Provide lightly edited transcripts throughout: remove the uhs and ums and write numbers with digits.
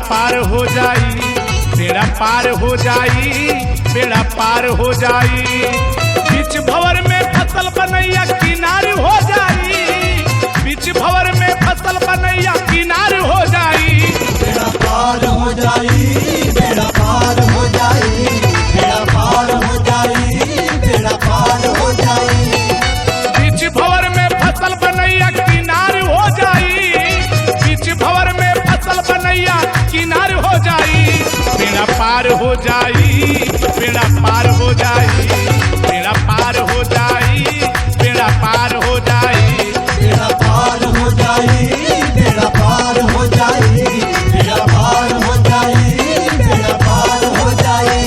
पार हो जाई, बेड़ा पार हो जाई, बेड़ा पार हो जाई। बीच भंवर में फसल बनैया किनार हो जाई, बीच भंवर में फसल बनैया किनार हो जाई। बेड़ा पार हो जाई, बेड़ा पार हो जाई, बेड़ा पार हो जाई, बेड़ा पार हो जाई। बीच भंवर में फसल बनैया किनार हो जाई, बीच भंवर में फसल बनैया किनार हो जाई। बेड़ा पार हो जाई, बेड़ा पार हो जाई, बेड़ा पार हो जाई, बेड़ा पार हो जाई। बेड़ा पार हो जाई, बेड़ा पार हो जाई, बेड़ा पार हो जाई, बेड़ा पार हो जाई।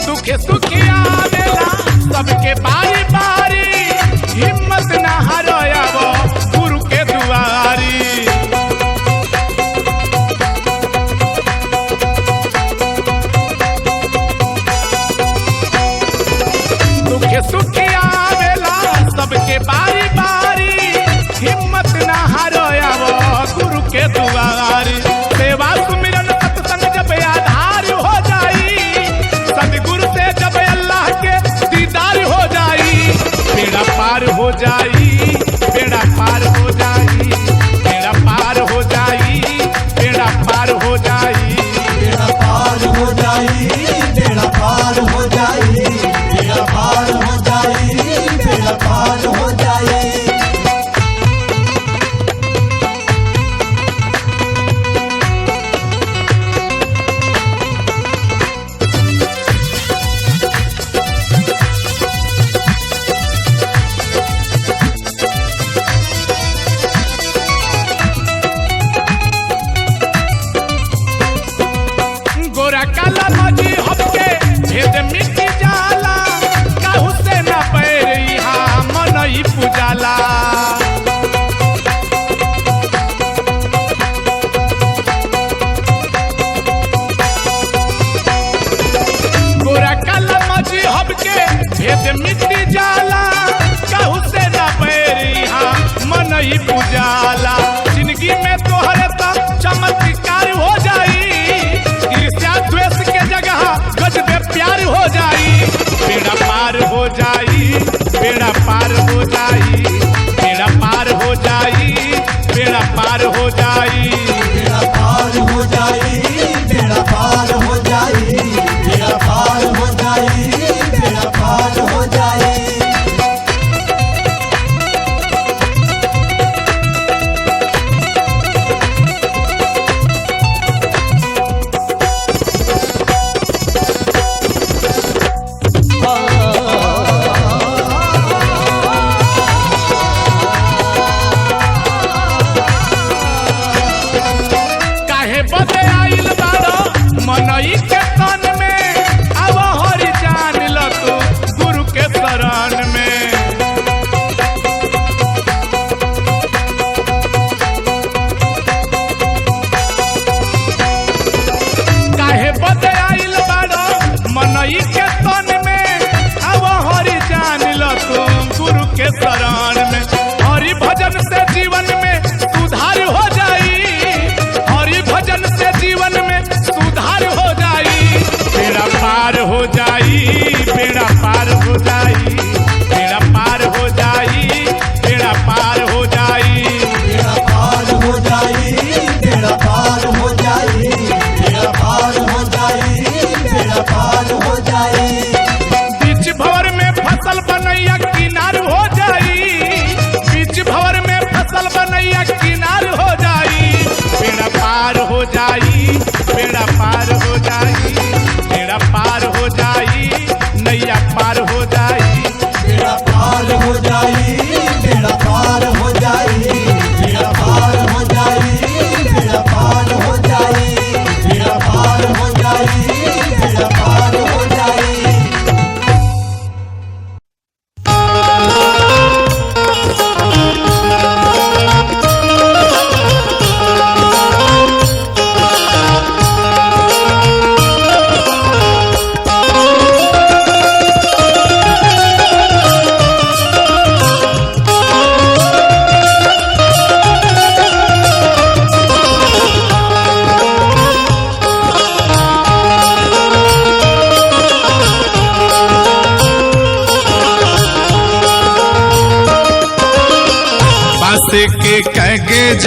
दुखे सुखी आवेला सबके बारी बारी, हिम्मत न हारोयावो गुरु के दुआरी। दुखे सुखी आवेला सबके बारी बारी, हिम्मत न हारोयावो गुरु के दुआरी। सेवा सुमिरन सत्संग जब आधार हो जाई, सदगुरु से जब अल्लाह के दीदार हो जाई। बेड़ा पार हो जाई, बेड़ा पार हो जाई, बेड़ा पार हो जाई, बेड़ा पार हो जाई। बेड़ा पार हो जाई, बेड़ा पार हो जाई, बेड़ा पार हो जाई, बेड़ा पार हो जाई। गोरा काला मजी हमके भेद मिट जाला, काहू से न पैर यहाँ मनई पुजाला। गोरा काला मजी हमके भेद मिट जाला, काहू से न पैर यहाँ मनई पुजाला। जिंदगी में तोहरे तो चमत्कार हो जाई, ईर्ष्या द्वेष के जगह गजबे प्यार हो जाई। बेड़ा पार हो जाई, बेड़ा पार हो जाई, बेड़ा पार हो जाई, बेड़ा पार हो जाई। बेड़ा पार हो जाई, बेड़ा पार हो जाई, बेड़ा पार हो जाई, बेड़ा पार हो जाई। काहे बदे आइल बारो मनई के तन में, अब हरि जान ल तू गुरु के शरण में। काहे बदे आइल बारो मनई के तन में, अब हरि जान ल तू गुरु के शरण में। हरि भजन से जीवन में सुधार हो जाई, हरि भजन से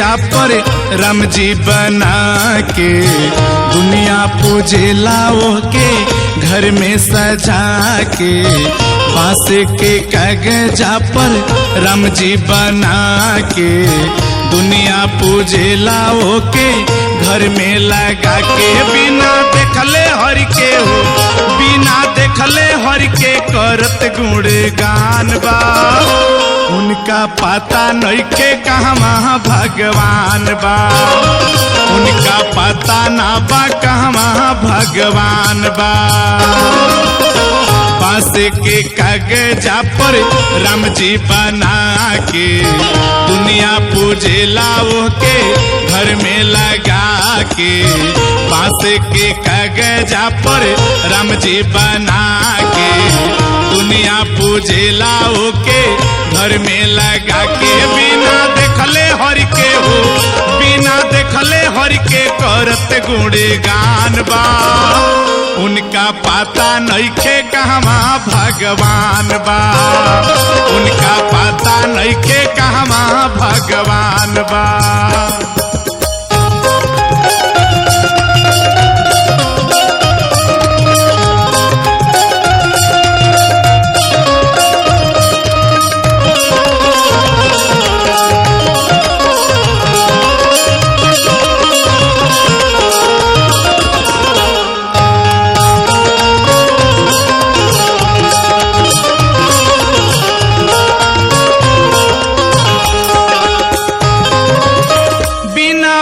जा पर राम जी बना के, दुनिया पूजेला ओके घर में सजा के। बांस के कागजा पर राम जी बना के, दुनिया पूजेला ओके घर में लगा के। बिना देखले हर के हो, बिना देखले हर के करत गुणगान बा। उनका पता नइखे कहवा भगवान बा, उनका पता ना बा कहवा भगवान बा। बांस के कागजा पर राम जी बना के, दुनिया पूजेला ओके घर में लगा के। बांस के कागजा पर राम जी बना के, दुनिया पूजेला ओके घर में लगा के। बिना देखले हर के हो, बिना देखले हर के करत गुणगान बा। उनका पता नइखे कहवा भगवान बा, उनका पता नइखे कहवा भगवान बा।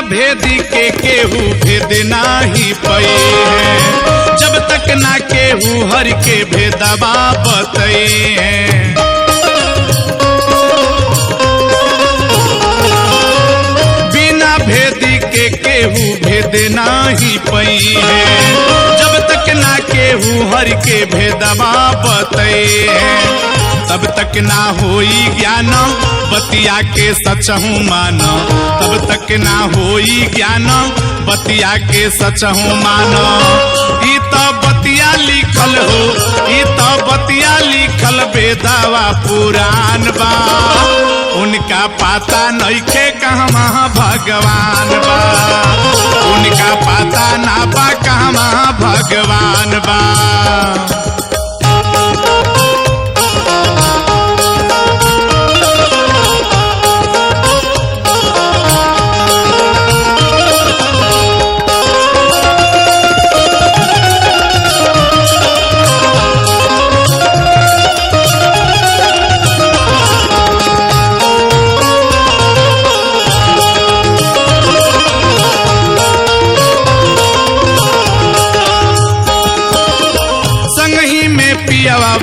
भेदी के केहू भेद नाही पई है, जब तक ना केहू हर के भेदवा बतई है। बिना भेदी के केहू भेद नाही पई है, जब तक ना केहू हर के भेदवा बतई है। तब तक ना होई ज्ञान बतिया के सचहु मान, तब तक ना होई ज्ञान बतिया के सचहु मान। ई तो बतिया लिखल हो, ई तो बतिया लिखल वेदवा पुराण बा। उनका पता नइखे कहवा भगवान बा, उनका पता ना बा कहवा भगवान बा।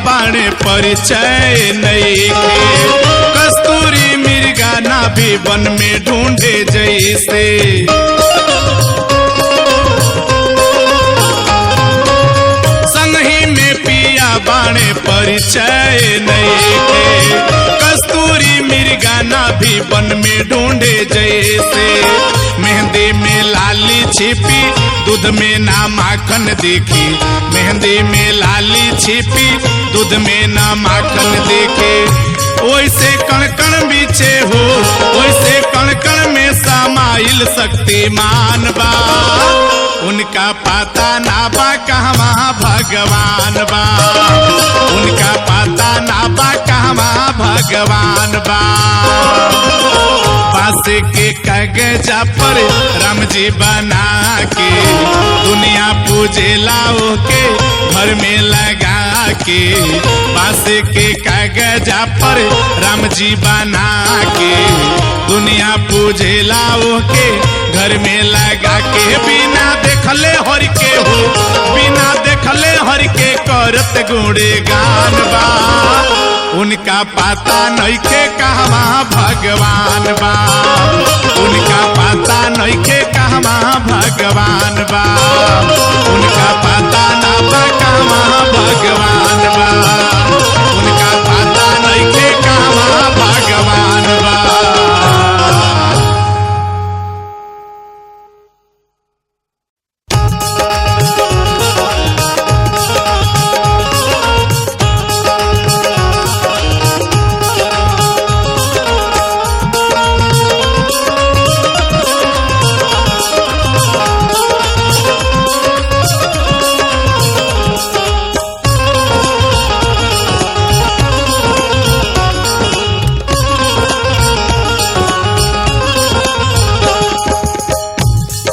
बाणे परिचय नइखे, कस्तूरी मिर्गा ना भी वन में ढूंढे जैसे। संगही में पिया बाणे परिचय नइखे, कस्तूरी मिर्गा ना भी वन में ढूंढे जैसे। मेहंदी में लाली छिपी दूध में ना माखन देखी, मेहंदी में लाली छिपी दूध में ना माखन देखे। ओइसे कण कण बीचे हो, ओइसे कण कण में समाइल शक्तिमान बा। उनका पता ना बा कहवा भगवान बा, उनका पता ना बा कहवा भगवान बा। बांस के कागजा पर राम जी बना के, दुनिया पूजेला ओके घर में लगा के। बांस के कागजा पर राम जी बना के, दुनिया पूजेला ओके घर में लगा के। बिना देखले हर के हो, बिना देखले हर के करत गुणगान बा। उनका पता नइखे कहवा भगवान बा, उनका पता नइखे कहवा भगवान बा। उनका पता ना बा कहवा भगवान बा, उनका पता नइखे कहवा भगवान बा।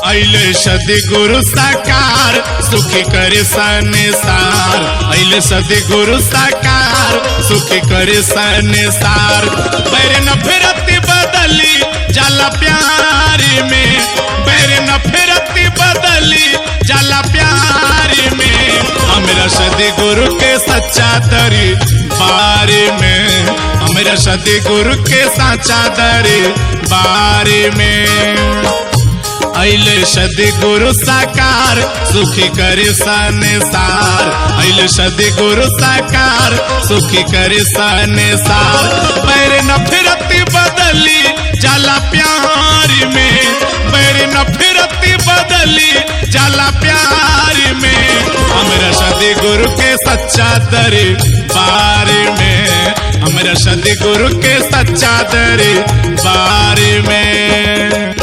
अइले सदी गुरु साकार सुखी करे संसार। अइले सदी गुरु साकार सुखी करे संसार। बैर नफरत बदली जाला प्यार में, बैर नफरत बदली जाला प्यार में। हमरा सदी गुरु के सच्चा दरबार में, हमरा सदी गुरु के सच्चा दरबार में। अइले सदी गुरु साकार सुखी करे संसार। अइले सदी गुरु साकार सुखी करे संसार। बैर नफरत बदली जाला प्यार में, बैर नफरत बदली जाला प्यार में। हमरा सदी गुरु के सच्चा दरबार में, हमरा सदी गुरु के सच्चा दरबार में।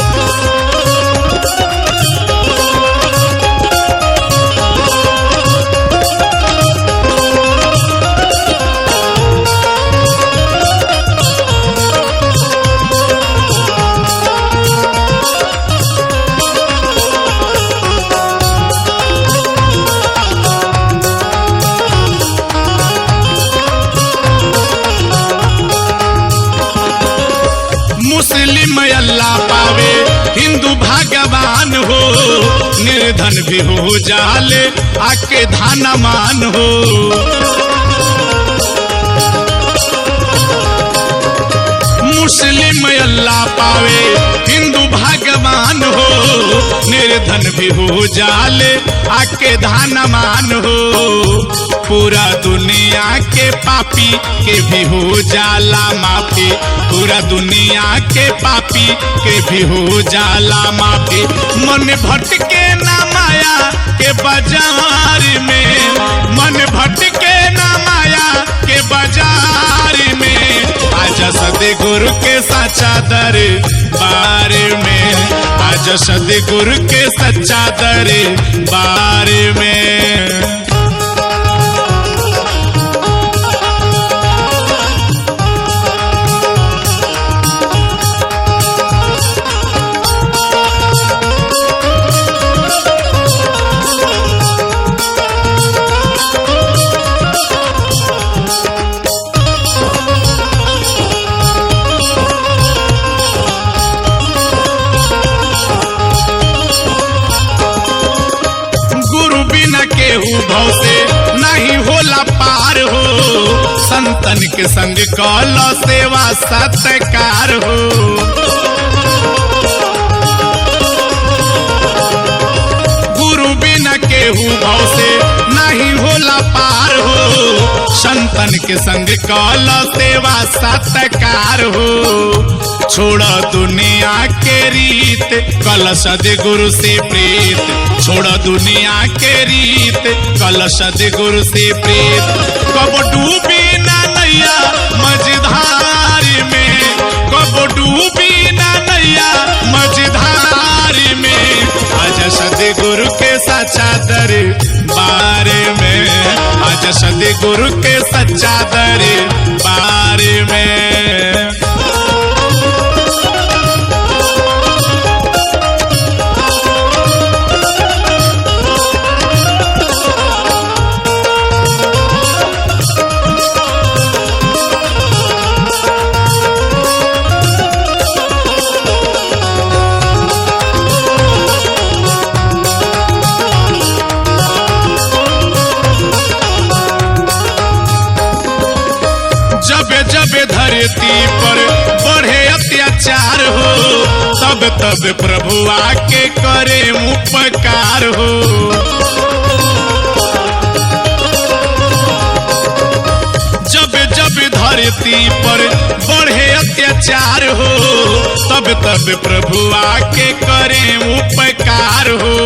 मुस्लिम अल्लाह पावे हिंदू भगवान हो, निर्धन भी हो जाले आके धनवान हो। मुस्लिम अल्लाह पावे हिंदू भगवान हो, निर्धन भी हो जाले आके धनवान हो। पूरा दुनिया के पापी के भी हो जाला माफी, पूरा दुनिया के पापी के भी हो जाला माफी। मन भटके ना माया के बाजार में, मन भटके ना माया के बाजार में। आजा सदी गुरु के सच्चा दरबार में, आजा सदी गुरु के सच्चा दरबार में। केहू भव से नहीं होला पार हो, संतन के संग कल सेवा सत्कार हो। गुरु बिना केहू भव से नहीं होला पार हो, संतन के संग कल सेवा सत्कार हो। छोड़ा दुनिया के रीत कल सदगुरु से प्रीत, छोड़ा दुनिया के रीत कल सदगुरु से प्रीत। कब डूबी ना नैया मझधार में, कब डूबी ना नैया मझधार में। आजा सदगुरु के सच्चा दरबार में, आजा सदगुरु के सच्चा दरबार में। जब धरती पर बढ़े अत्याचार हो, तब तब प्रभु आके करे उपकार हो। जब जब धरती पर बढ़े अत्याचार हो, तब तब प्रभु आके करे उपकार हो।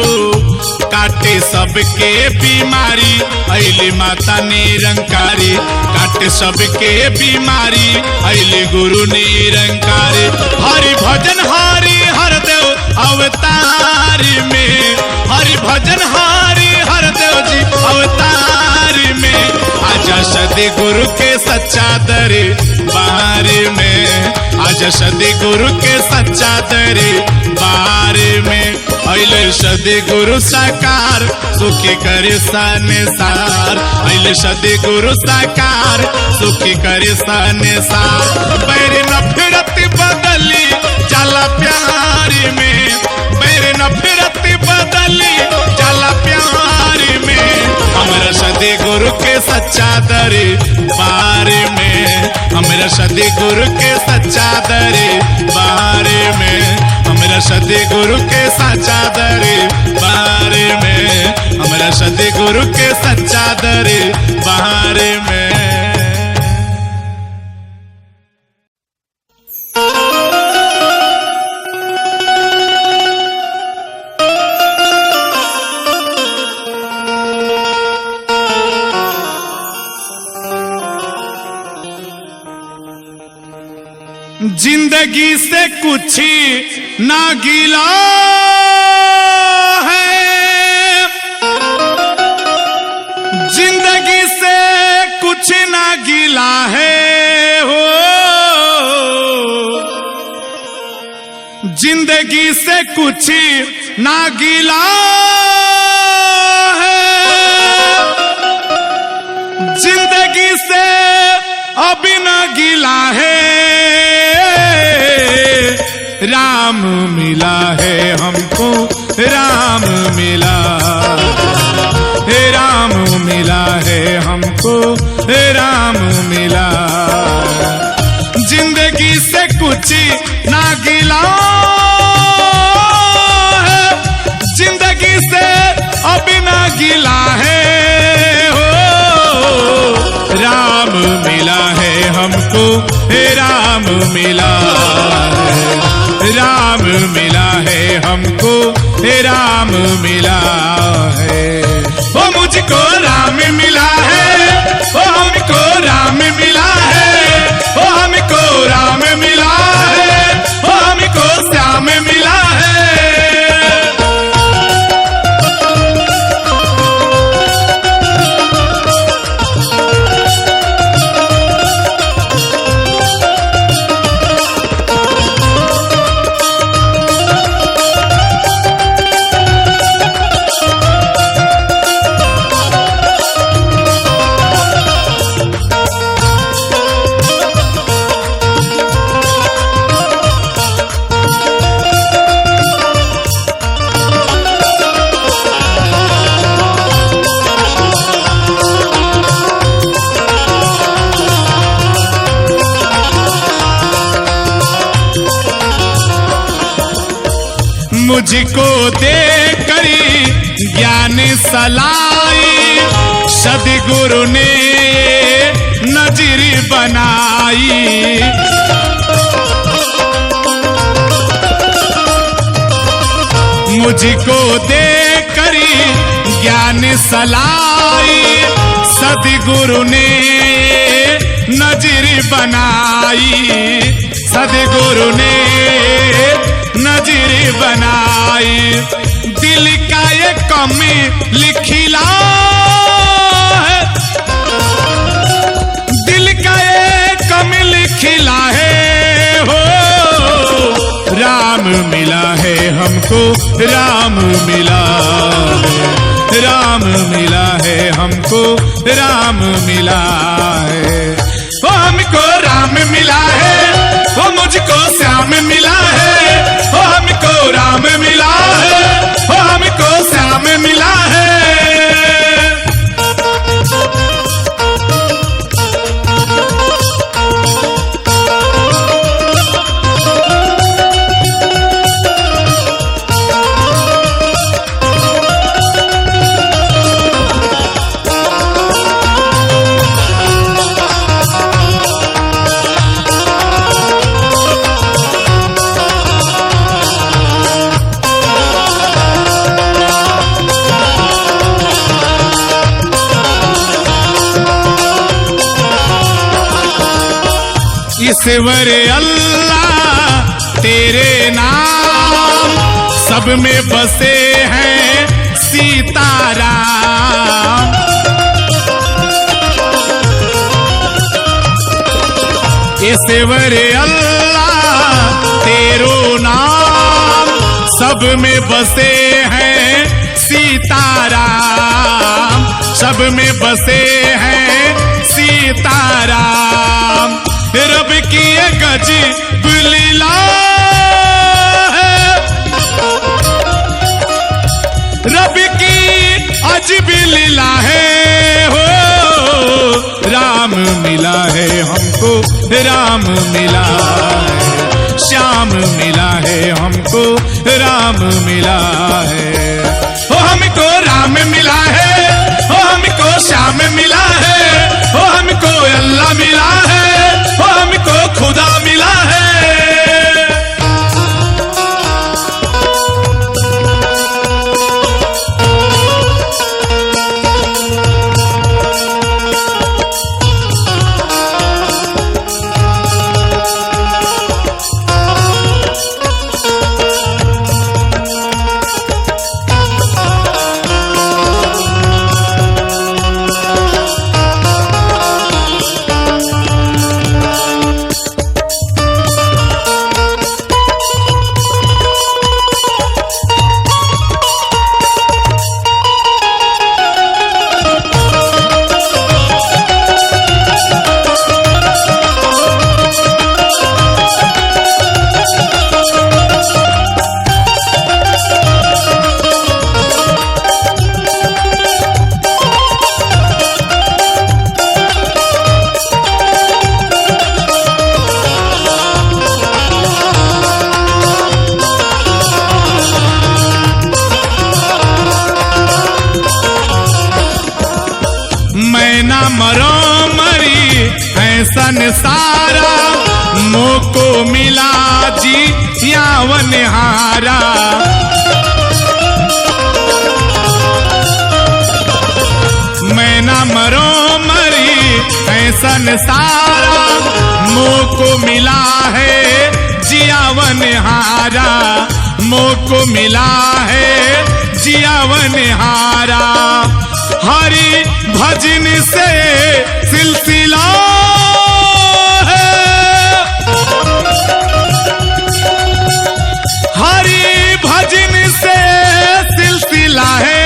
काटे सबके बीमारी अइली माता निरंकारी, काटे सबके बीमारी अइली गुरु निरंकारी। हरि भजन हरि हर देव अवतार में, हरि भजन हरि हर देव जी अवतार में। आजा सदगुरु के सच्चा दरबार में, आजा सदगुरु के सच्चा दरबार में। अइले सदी गुरु साकार सुखी करे संसार। अइले सदी गुरु साकार सुखी करे संसार। बैर नफरत बदली चला प्यार में, बैर नफरत बदली चला प्यार में। हमरा सदी गुरु के सच्चा दरबार में, हमरा सदी गुरु के सच्चा दरबार में, हमरा सदी गुरु के सच्चा दरबार में, हमरा सदी गुरु के सच्चा दरबार में। जिंदगी से कुछ ना गिला है, जिंदगी से कुछ ना गिला है हो, जिंदगी से कुछ ना गिला है, जिंदगी से अभी ना गिला है। राम मिला है हमको, राम मिला, राम मिला है हमको, राम मिला। जिंदगी से कुछ ना गिला है, जिंदगी से अभी ना गिला है हो। राम मिला है हमको, राम मिला, राम मिला है हमको, राम मिला है। वो मुझको राम मिला है, वो हमको राम मिला है, वो हमको राम मिला है, वो हमको श्याम मिला है। मुझको दे करी ज्ञान सलाई, सदगुरु ने नजर बनाई। मुझको दे करी ज्ञान सलाई, सदगुरु ने नजर बनाई, सदगुरु ने नजर बनाई। दिल का ये कमी लिखिला है, दिल का ये कमी लिखिला है हो। राम मिला है हमको, राम मिला है, राम मिला है हमको, राम मिला है। वो हमको राम मिला है, वो मुझको श्याम मिला है, वो हमको राम मिला है, वो हमको श्याम मिला है। ईश्वर अल्लाह तेरे नाम सब में बसे हैं सीताराम। ईश्वर अल्लाह तेरो नाम सब सब में बसे हैं सीताराम, सब में बसे हैं सीताराम। रब की ये गजब लीला है, रब की अजब लीला है हो। राम मिला है हमको, राम मिला है, श्याम मिला है हमको, राम मिला है। ओ हमको राम मिला है, ओ हमको श्याम मिला है, ओ हमको अल्लाह मिला है, ओ हमको खुदा मिला है। मरो मरी ऐसन सारा, मोको मिला जी यावन हारा। मैं ना मरो मरी ऐसन सारा, मोको मिला है जियावन हारा, मोको मिला है जियावन हारा। हरि भजन से सिलसिला है, हरि भजन से सिलसिला है।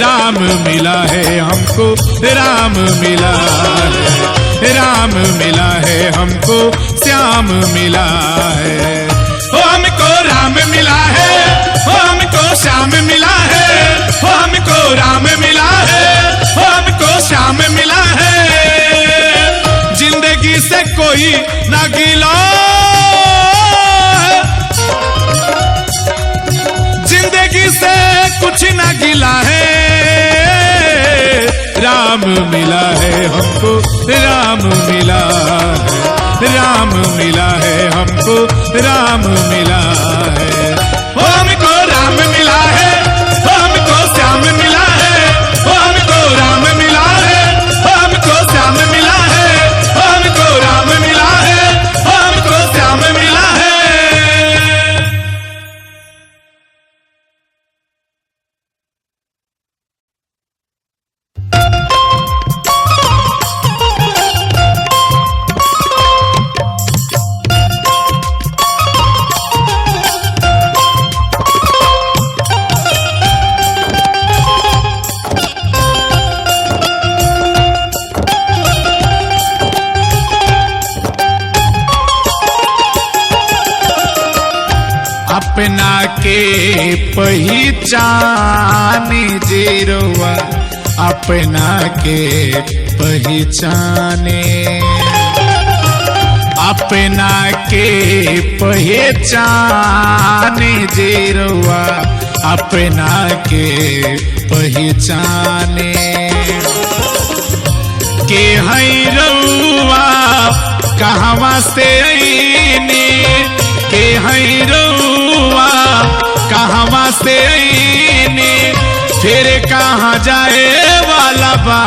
राम मिला है हमको, राम मिला है, राम मिला है हमको, श्याम मिला है। ओ हमको राम मिला है, ओ हमको श्याम मिला है, ओ हमको राम मिला है, ओ हमको श्याम मिला है। जिंदगी से कोई ना गिला है, जिंदगी से कुछ ना गिला है। राम मिला है हमको, राम मिला है, राम मिला है हमको, राम मिला है। ओ हमको राम मिला है, ओ हमको श्याम मिला है, ओ हमको राम मिला है, ओ हमको श्याम मिला है, ओ हमको राम मिला है, ओ हमको श्याम मिला है। अपना के पहचान जीरोवा, अपना के पहचाने, अपना के पहचान जीरोवा, अपना के पहचाने। के है रउआ कहवा से आईनी, के है रउआ कहवा से आईनी, फिर कहाँ जाए वाला बा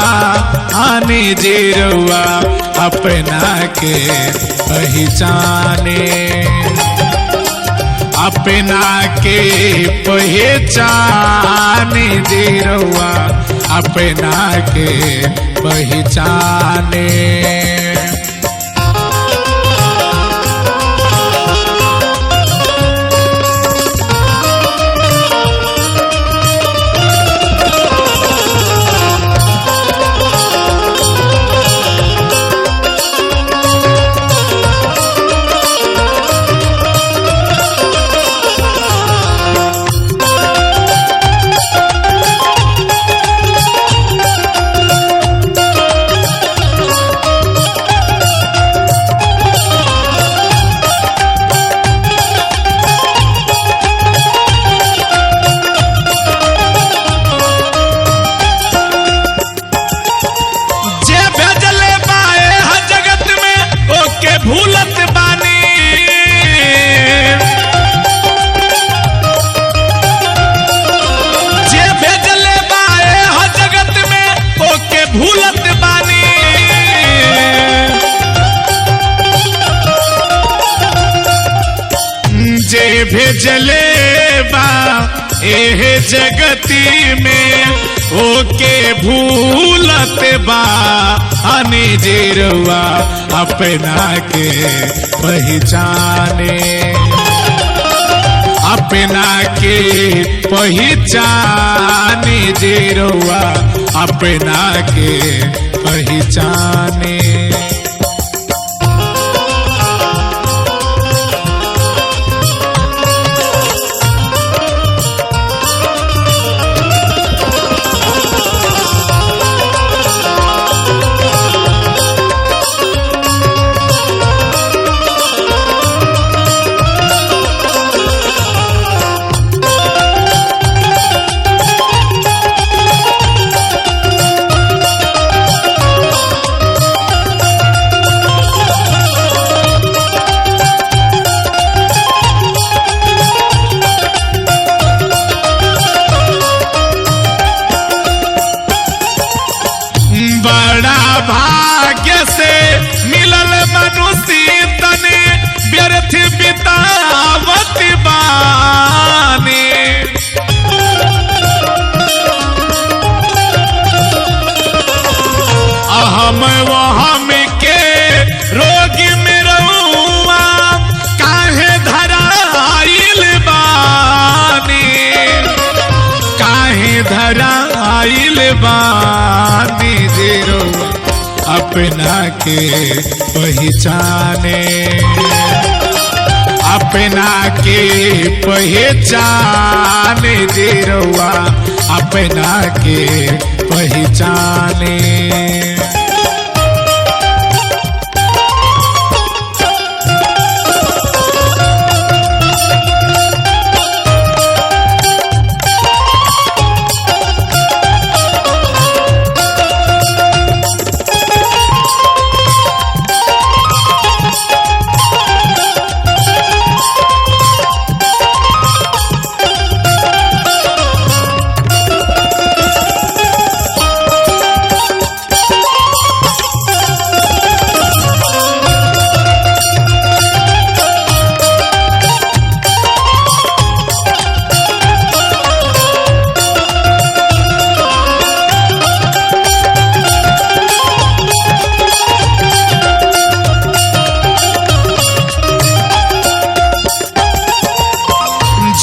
आने जे रउआ अपना के पहचाने, अपना के पहचाने जे रउआ अपना के पहचाने। एह जगती में ओके भूलत बा अने जेरुआ अपना के पहचाने, अपना के पहचाने जेरुआ अपना के पहचाने। बड़ा भाग्य से मिलल मनुष्य तने व्यर्थ बितावत बानी। अहम वहम के रोग में रहुआ काहे धराइल बानी, काहे धराइल बानी जेरुआ अपना के पहचाने, अपना के पहचाने जेरुआ अपना के पहचाने।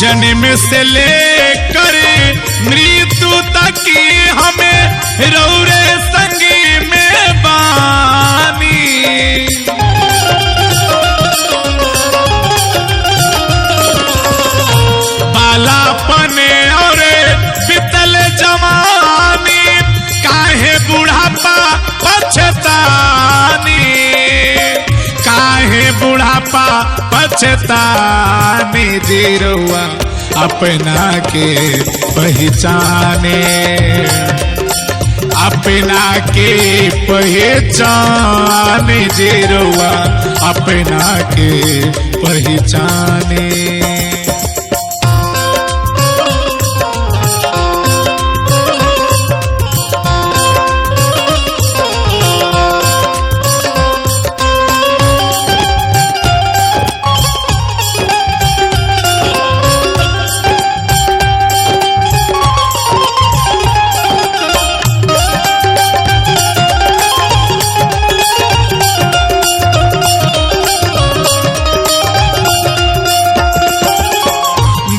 जन्म से लेकर मृत्यु तक हमें रौरे संगी में बानी। बालापन और बीतल जवानी काहे बुढ़ापा पछतानी, काहे बुढ़ापा पछतानी जेरुआ अपना के पहचाने, अपना के पहचाने जेरुआ अपना के पहचाने।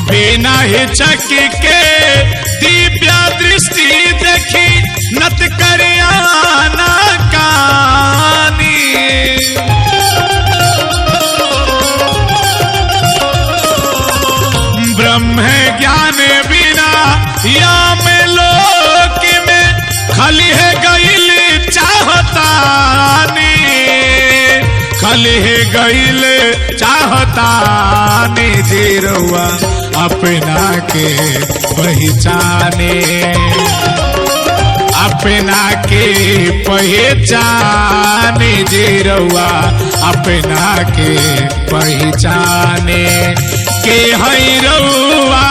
बिना हिचक के दिव्य दृष्टि देखी नत करियाना कानी। ब्रह्म ज्ञान बिना या में लोक में खली है गईल चाहतानी, खली है गईल चाहतानी जेरुआ अपना के पहचाने, अपना के पहचाने जेरुआ अपना के पहचाने। के हई रउआ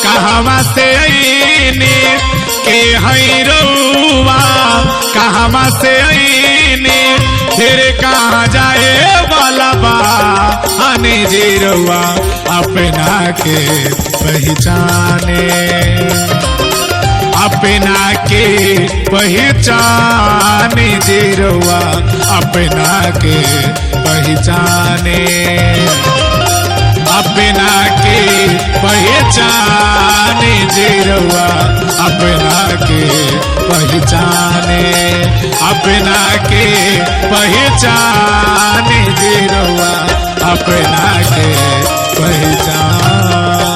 कहवा से आईने, के हई रउआ कहवा से आईने, फिर कहाँ जाए वाला बा आने जे रउआ अपना के पहचाने, अपना के पहचाने जे रउआ अपना के पहचाने, अपना के पहचाने जे रउआ अपना के पहचाने, अपना के पहचाने जे रउआ अपना के पहचाने।